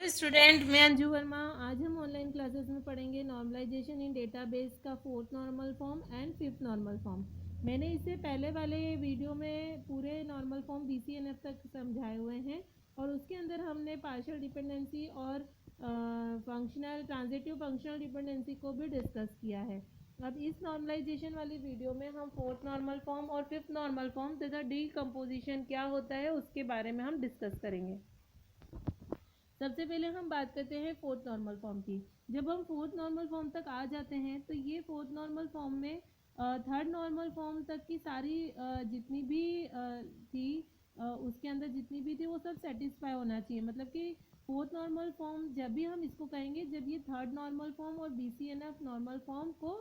Student, मैं अंजू वर्मा। आज हम ऑनलाइन क्लासेस में पढ़ेंगे नॉर्मलाइजेशन इन डेटाबेस का fourth normal form and fifth normal form. मैंने इससे पहले वाले वीडियो में पूरे नॉर्मल फॉर्म BCNF तक समझाए हुए हैं और उसके अंदर हमने पार्शियल डिपेंडेंसी और फंक्शनल ट्रांजिटिव फंक्शनल डिपेंडेंसी को भी डिस्कस किया है। अब इस नॉर्मलाइजेशन वाली वीडियो में हम फोर्थ नॉर्मल फॉर्म और फिफ्थ नॉर्मल फॉर्म तथा डीकम्पोजिशन क्या होता है उसके बारे में हम डिस्कस करेंगे। सबसे पहले हम बात करते हैं फोर्थ नॉर्मल फॉर्म की। जब हम फोर्थ नॉर्मल फॉर्म तक आ जाते हैं तो ये फोर्थ नॉर्मल फॉर्म में थर्ड नॉर्मल फॉर्म तक की सारी जितनी भी थी उसके अंदर जितनी भी थी वो सब सेटिस्फाई होना चाहिए। मतलब कि फोर्थ नॉर्मल फॉर्म जब भी हम इसको कहेंगे जब ये थर्ड नॉर्मल फॉर्म और BCNF नॉर्मल फॉर्म को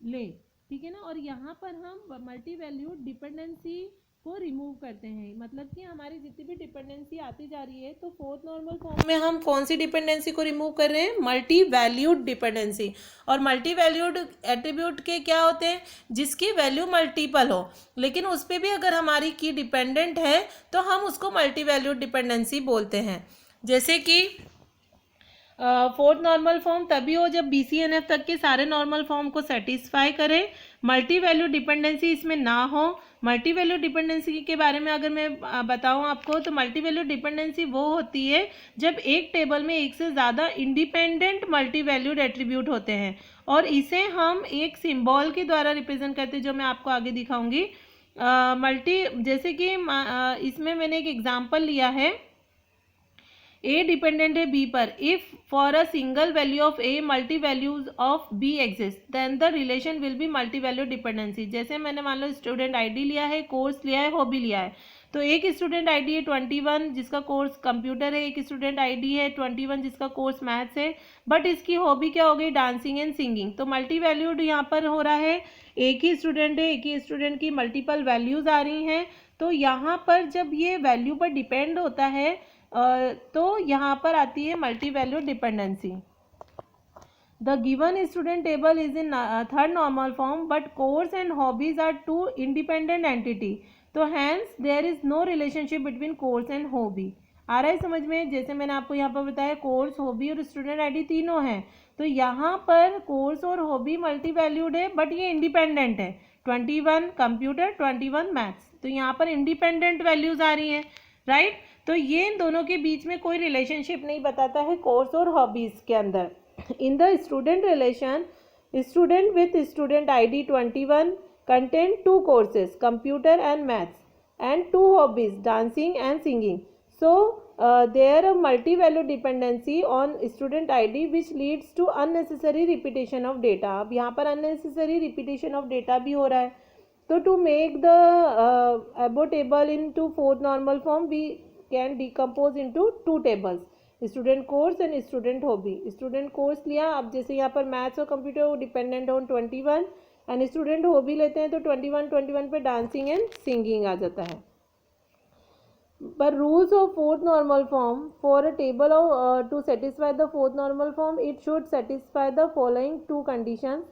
ले, ठीक है ना। और यहाँ पर हम मल्टी वैल्यूड डिपेंडेंसी को रिमूव करते हैं। मतलब कि हमारी जितनी भी डिपेंडेंसी आती जा रही है तो फोर्थ नॉर्मल फॉर्म में हम कौन सी डिपेंडेंसी को रिमूव कर रहे हैं? Multi valued dependency. और मल्टी वैल्यूड एट्रीब्यूट के क्या होते हैं? जिसकी वैल्यू मल्टीपल हो, लेकिन उस पर भी अगर हमारी की डिपेंडेंट है तो हम उसको मल्टी वैल्यूड डिपेंडेंसी बोलते हैं। जैसे कि फोर्थ नॉर्मल फॉर्म तभी हो जब BCNF तक के सारे नॉर्मल फॉर्म को सेटिस्फाई करे, मल्टी वैल्यू डिपेंडेंसी इसमें ना हो। मल्टी वैल्यू डिपेंडेंसी के बारे में अगर मैं बताऊं आपको तो मल्टी वैल्यू डिपेंडेंसी वो होती है जब एक टेबल में एक से ज़्यादा इंडिपेंडेंट मल्टी वैल्यूड एट्रीब्यूट होते हैं और इसे हम एक सिंबल के द्वारा रिप्रेजेंट करते हैं जो मैं आपको आगे दिखाऊंगी। जैसे कि इसमें मैंने एक एग्जाम्पल लिया है। ए डिपेंडेंट है बी पर। If for a single value of A multi values of B exist then the relation will be multi value dependency. जैसे मैंने मान लो स्टूडेंट आईडी लिया है, कोर्स लिया है, हॉबी लिया है। तो एक स्टूडेंट आईडी है 21 जिसका कोर्स कंप्यूटर है, एक स्टूडेंट आईडी है 21 जिसका कोर्स मैथ्स है, बट इसकी हॉबी क्या हो गई? Dancing and singing. तो मल्टी वैल्यूड यहाँ पर हो रहा है। एक ही स्टूडेंट है, एक ही स्टूडेंट की मल्टीपल वैल्यूज आ रही हैं। तो यहाँ पर जब ये वैल्यू पर डिपेंड होता है तो यहाँ पर आती है multi value dependency. The given student table is in third normal form but course and hobbies are two independent entity. तो hence there is no relationship between course and hobby. आ रहा है समझ में? जैसे मैंने आपको यहाँ पर बताया कोर्स, हॉबी और स्टूडेंट आईडी तीनों हैं। तो यहाँ पर कोर्स और हॉबी मल्टी वैल्यूड है बट ये इंडिपेंडेंट है। 21 कंप्यूटर, 21 मैथ्स। तो यहाँ पर इंडिपेंडेंट वैल्यूज आ रही हैं, राइट। तो ये इन दोनों के बीच में कोई रिलेशनशिप नहीं बताता है कोर्स और हॉबीज के अंदर। In the student relation, student with student ID 21 contain two courses, computer and maths, and two hobbies, dancing and singing. So there are multi-value dependency on student ID which leads to unnecessary repetition of data. अब यहाँ पर unnecessary repetition of data भी हो रहा है। तो to make the above table into fourth normal form, we can decompose into two tables, student course and student hobby. Student course लिया, अब जैसे यहाँ पर मैथ्स और कंप्यूटर वो dependent on 21 and student hobby लेते हैं तो 21 पे डांसिंग एंड सिंगिंग आ जाता है। पर rules of fourth normal form for a table of to satisfy the fourth normal form it should satisfy the following two conditions.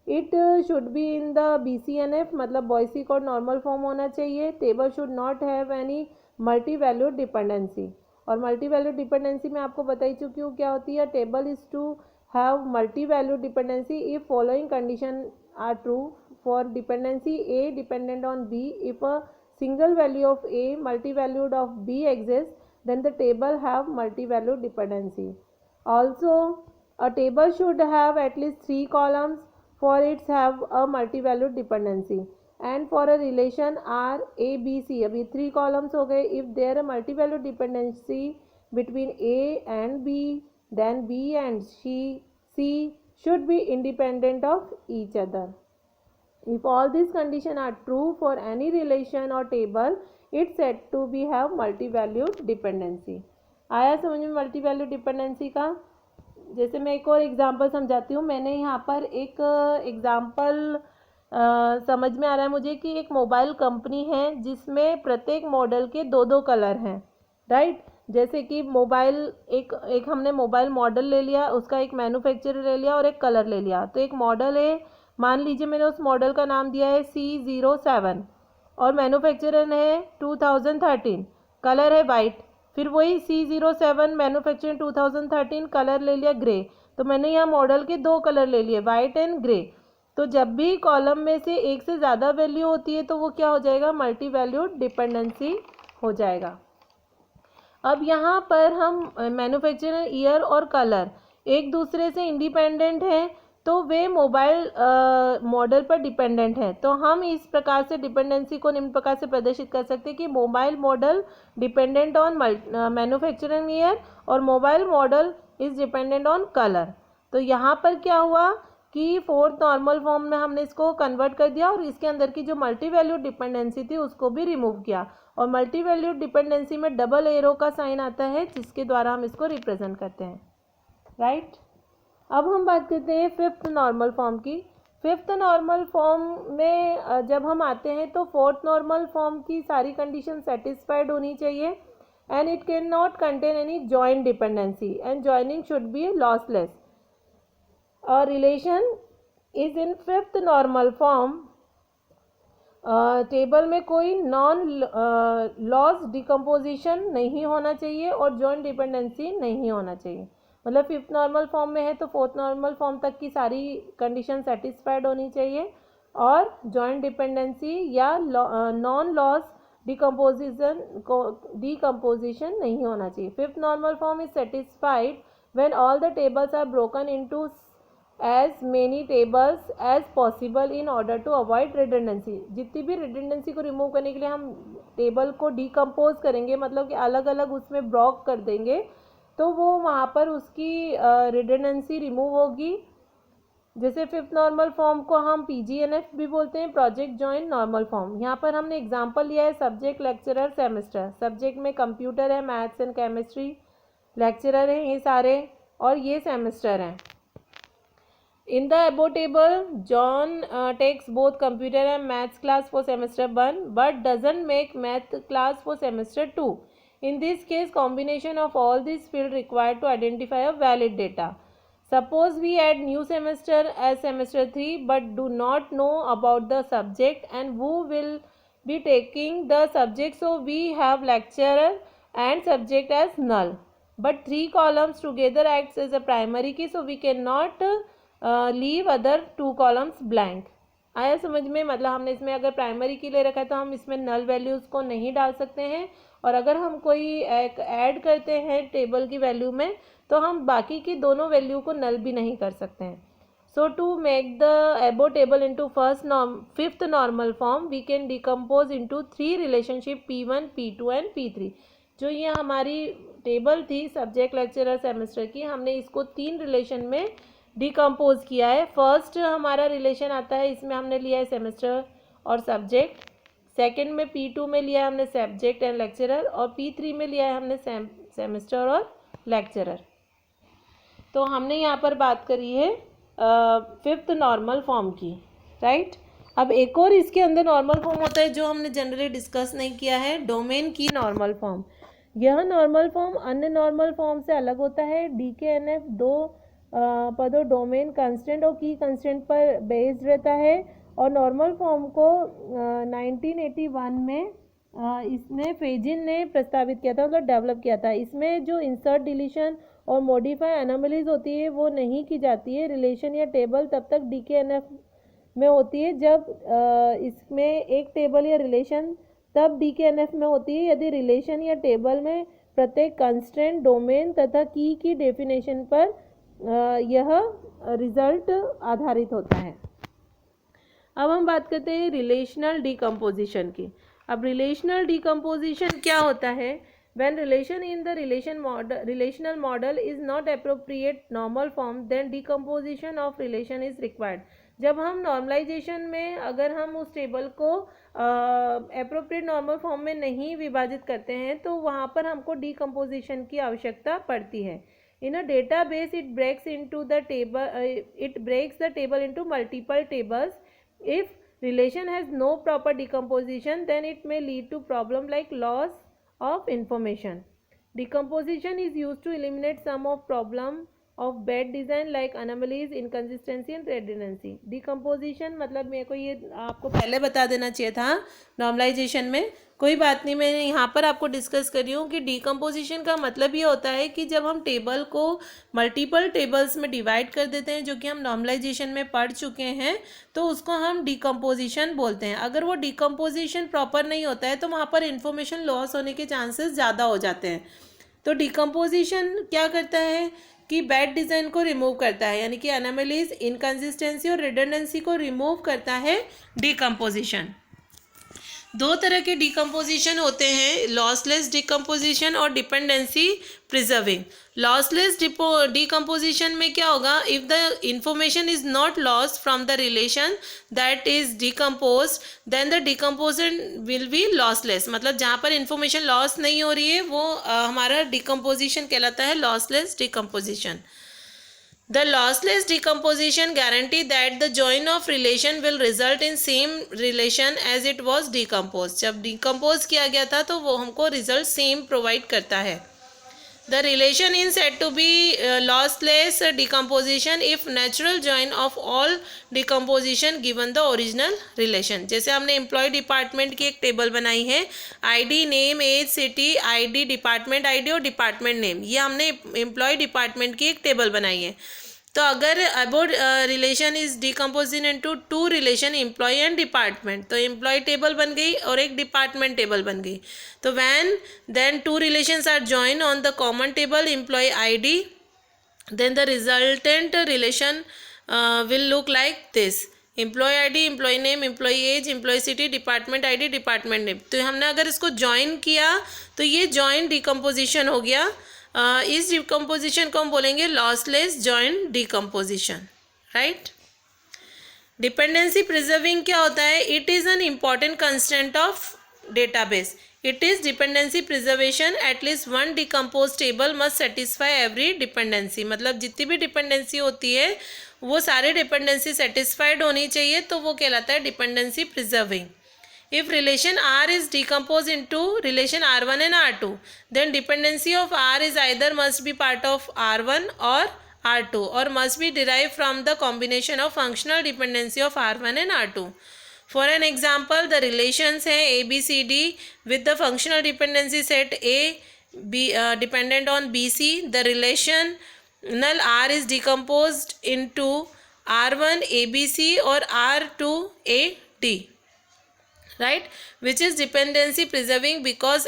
It should be in the BCNF मतलब Boyce Codd normal form होना चाहिए। Table should not have any multi valued dependency. और multi value dependency में आपको बता ही चुकी हूँ क्या होती है। Table is to have multi value dependency if following condition are true. For dependency A dependent on B, if a single value of a multi-valued of b exists then the table have multi-valued dependency. Also a table should have at least 3 columns for its have a multi-valued dependency. And for a relation R A B C, अभी 3 columns हो गए। if there are multi-valued dependency between A and B then B and C should be independent of each other. If all these conditions are true for any relation or table, it's said to be have multi-valued dependency. आया समझ में multi valued dependency का? जैसे मैं एक और example समझाती हूँ। मैंने यहाँ पर एक एग्जांपल समझ में आ रहा है मुझे कि एक मोबाइल कंपनी है जिसमें प्रत्येक मॉडल के दो दो कलर हैं, राइट। जैसे कि मोबाइल एक हमने मोबाइल मॉडल ले लिया, उसका एक मैन्युफैक्चरर ले लिया और एक कलर ले लिया। तो एक मॉडल है, मान लीजिए मैंने उस मॉडल का नाम दिया है C07 और मैन्युफैक्चरर है 2013, कलर है वाइट। फिर वही C07 मैन्युफैक्चरिंग 2013 कलर ले लिया ग्रे, तो मैंने यहाँ मॉडल के 2 कलर ले लिए वाइट एंड ग्रे। तो जब भी कॉलम में से एक से ज़्यादा वैल्यू होती है तो वो क्या हो जाएगा, मल्टी वैल्यूड डिपेंडेंसी हो जाएगा। अब यहाँ पर हम मैन्युफैक्चरिंग ईयर और कलर एक दूसरे से इंडिपेंडेंट हैं, तो वे मोबाइल मॉडल पर डिपेंडेंट है। तो हम इस प्रकार से डिपेंडेंसी को निम्न प्रकार से प्रदर्शित कर सकते हैं कि mobile model dependent on manufacturing year और mobile model is dependent on colour. तो यहाँ पर क्या हुआ कि फोर्थ नॉर्मल फॉर्म में हमने इसको कन्वर्ट कर दिया और इसके अंदर की जो मल्टी वैल्यूड डिपेंडेंसी थी उसको भी रिमूव किया, और मल्टी वैल्यूड डिपेंडेंसी में डबल एरो का साइन आता है जिसके द्वारा हम इसको रिप्रेजेंट करते हैं, राइट। अब हम बात करते हैं फिफ्थ नॉर्मल फॉर्म की। फिफ्थ नॉर्मल फॉर्म में जब हम आते हैं तो फोर्थ नॉर्मल फॉर्म की सारी कंडीशन सेटिस्फाइड होनी चाहिए and it can not contain any joint dependency and joining should be lossless. A relation is in fifth normal form, table में कोई नॉन लॉस डिकम्पोजिशन नहीं होना चाहिए और जॉइंट डिपेंडेंसी नहीं होना चाहिए। मतलब फिफ्थ नॉर्मल फॉर्म में है तो फोर्थ नॉर्मल फॉर्म तक की सारी कंडीशन सेटिस्फाइड होनी चाहिए और जॉइंट डिपेंडेंसी या नॉन लॉस डिकम्पोजिशन नहीं होना चाहिए। Fifth normal form is satisfied when all the tables are broken into as many tables as possible in order to avoid redundancy। जितनी भी redundancy को रिमूव करने के लिए हम टेबल को डिकम्पोज करेंगे, मतलब कि अलग अलग उसमें ब्लॉक कर देंगे, तो वो वहाँ पर उसकी redundancy रिमूव होगी। जैसे फिफ्थ नॉर्मल फॉर्म को हम PGNF भी बोलते हैं, प्रोजेक्ट जॉइंट नॉर्मल फॉर्म। यहाँ पर हमने एग्जाम्पल लिया है सब्जेक्ट, लेक्चरर, सेमेस्टर। सब्जेक्ट में कंप्यूटर है, मैथ्स एंड केमिस्ट्री, लेक्चरर हैं ये सारे, और ये सेमेस्टर हैं। In the above table, John takes both computer and maths class for semester 1 but doesn't make math class for semester 2. In this case, combination of all these fields required to identify a valid data. Suppose we add new semester as semester 3 but do not know about the subject and who will be taking the subject, so we have lecturer and subject as null. But 3 columns together acts as a primary key, so we cannot leave other 2 columns blank. आया समझ में? मतलब हमने इसमें अगर primary की ले रखा है तो हम इसमें नल वैल्यूज़ को नहीं डाल सकते हैं, और अगर हम कोई एक ऐड करते हैं टेबल की वैल्यू में तो हम बाकी की दोनों वैल्यू को नल भी नहीं कर सकते हैं। So to make the above table into fifth normal form we can decompose into 3 relationship P1, P2 and P3। जो ये हमारी टेबल थी सब्जेक्ट, लेक्चरर, सेमेस्टर की, हमने इसको 3 रिलेशन में डिकम्पोज किया है। फर्स्ट हमारा रिलेशन आता है, इसमें हमने लिया है सेमेस्टर और सब्जेक्ट। सेकंड में P2 में लिया है हमने सब्जेक्ट एंड लेक्चरर, और P3 में लिया है हमने सेमेस्टर और लेक्चरर। तो हमने यहाँ पर बात करी है फिफ्थ नॉर्मल फॉर्म की, राइट। अब एक और इसके अंदर नॉर्मल फॉर्म होता है जो हमने जनरली डिस्कस नहीं किया है, डोमेन की नॉर्मल फॉर्म। यह नॉर्मल फॉर्म अन्य नॉर्मल फॉर्म से अलग होता है। DKNF 2 पदों डोमेन कंस्टेंट और की कंस्टेंट पर बेस्ड रहता है, और नॉर्मल फॉर्म को 1981 में इसने फेजिन ने प्रस्तावित किया था, मतलब डेवलप किया था। इसमें जो इंसर्ट, डिलीशन और मॉडिफाई एनोमलीज होती है वो नहीं की जाती है। रिलेशन या टेबल तब तक DKNF में होती है जब इसमें एक टेबल या रिलेशन तब DKNF में होती है यदि रिलेशन या टेबल में प्रत्येक कंस्टेंट, डोमेन तथा की डेफिनेशन पर यह रिजल्ट आधारित होता है। अब हम बात करते हैं रिलेशनल डिकम्पोजिशन की। अब रिलेशनल डिकम्पोजिशन क्या होता है? When relation in the relational model is not appropriate normal form then decomposition of relation is required. जब हम नॉर्मलाइजेशन में अगर हम उस टेबल को एप्रोप्रिएट नॉर्मल फॉर्म में नहीं विभाजित करते हैं तो वहाँ पर हमको डिकम्पोजिशन की आवश्यकता पड़ती है। In a database, it breaks the table into multiple tables. If relation has no proper decomposition, then it may lead to problem like loss of information. Decomposition is used to eliminate some of problem of bad design like anomalies, inconsistency and redundancy. Decomposition मतलब मेरे को ये आपको पहले बता देना चाहिए था नॉर्मलाइजेशन में, कोई बात नहीं, मैंने यहाँ पर आपको डिस्कस करी हूँ कि डिकम्पोजिशन का मतलब ये होता है कि जब हम टेबल को मल्टीपल टेबल्स में डिवाइड कर देते हैं, जो कि हम नॉर्मलाइजेशन में पढ़ चुके हैं, तो उसको हम डिकम्पोजिशन बोलते हैं। अगर वो डिकम्पोजिशन प्रॉपर नहीं होता है तो वहाँ पर इंफॉर्मेशन लॉस होने के चांसेस ज़्यादा हो जाते हैं। तो डिकम्पोजिशन क्या करता है कि बैड डिज़ाइन को रिमूव करता है, यानी कि एनोमलीज, इनकन्सिस्टेंसी और रिडंडेंसी को रिमूव करता है डिकम्पोजिशन। दो तरह के डिकम्पोजिशन होते हैं, लॉसलेस डिकम्पोजिशन और डिपेंडेंसी प्रिजर्विंग। लॉसलेस डिकम्पोजिशन में क्या होगा, if the information is not lost from the relation that is decomposed then the decomposition will be lossless. मतलब जहाँ पर इंफॉर्मेशन लॉस नहीं हो रही है वो हमारा डिकम्पोजिशन कहलाता है lossless decomposition. The lossless decomposition guarantee that the join of relation will result in same relation as it was decomposed. जब decompose किया गया था तो वो हमको result same provide करता है। The relation is said to be lossless decomposition if natural join of all decomposition given the original relation। जैसे हमने employee department की एक टेबल बनाई है, ID, name, age, city, ID, department ID और department name, ये हमने employee department की एक टेबल बनाई है। तो अगर about relation is decomposing into two relation employee and department, तो एम्प्लॉय टेबल बन गई और एक डिपार्टमेंट टेबल बन गई। तो when then two relations are join on the common table employee ID, then the resultant relation will look like this, employee ID, employee name, employee age, employee city, department ID, department name. तो हमने अगर इसको join किया तो ये join decomposition हो गया। इस डिकम्पोजिशन को हम बोलेंगे lossless joint decomposition, right. Dependency preserving क्या होता है, it is an important constant of database. It is dependency preservation, at least one decompose table must satisfy every dependency. मतलब जितनी भी डिपेंडेंसी होती है वो सारे डिपेंडेंसी सेटिस्फाइड होनी चाहिए, तो वो कहलाता है dependency preserving. If relation R is decomposed into relation R1 and R2, then dependency of R is either must be part of R1 or R2 or must be derived from the combination of functional dependency of R1 and R2. For an example, the relations हैं A, B, C, D with the functional dependency set A, B dependent on B, C. The relation null R is decomposed into R1 A, B, C or R2 A, D. Right, which is dependency preserving because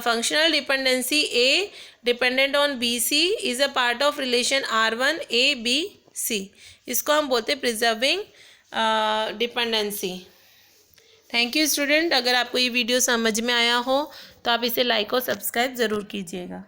functional dependency A dependent on BC is a part of relation R1 A B C. इसको हम बोलते हैं preserving dependency। Thank you student, अगर आपको ये video समझ में आया हो तो आप इसे लाइक और सब्सक्राइब ज़रूर कीजिएगा।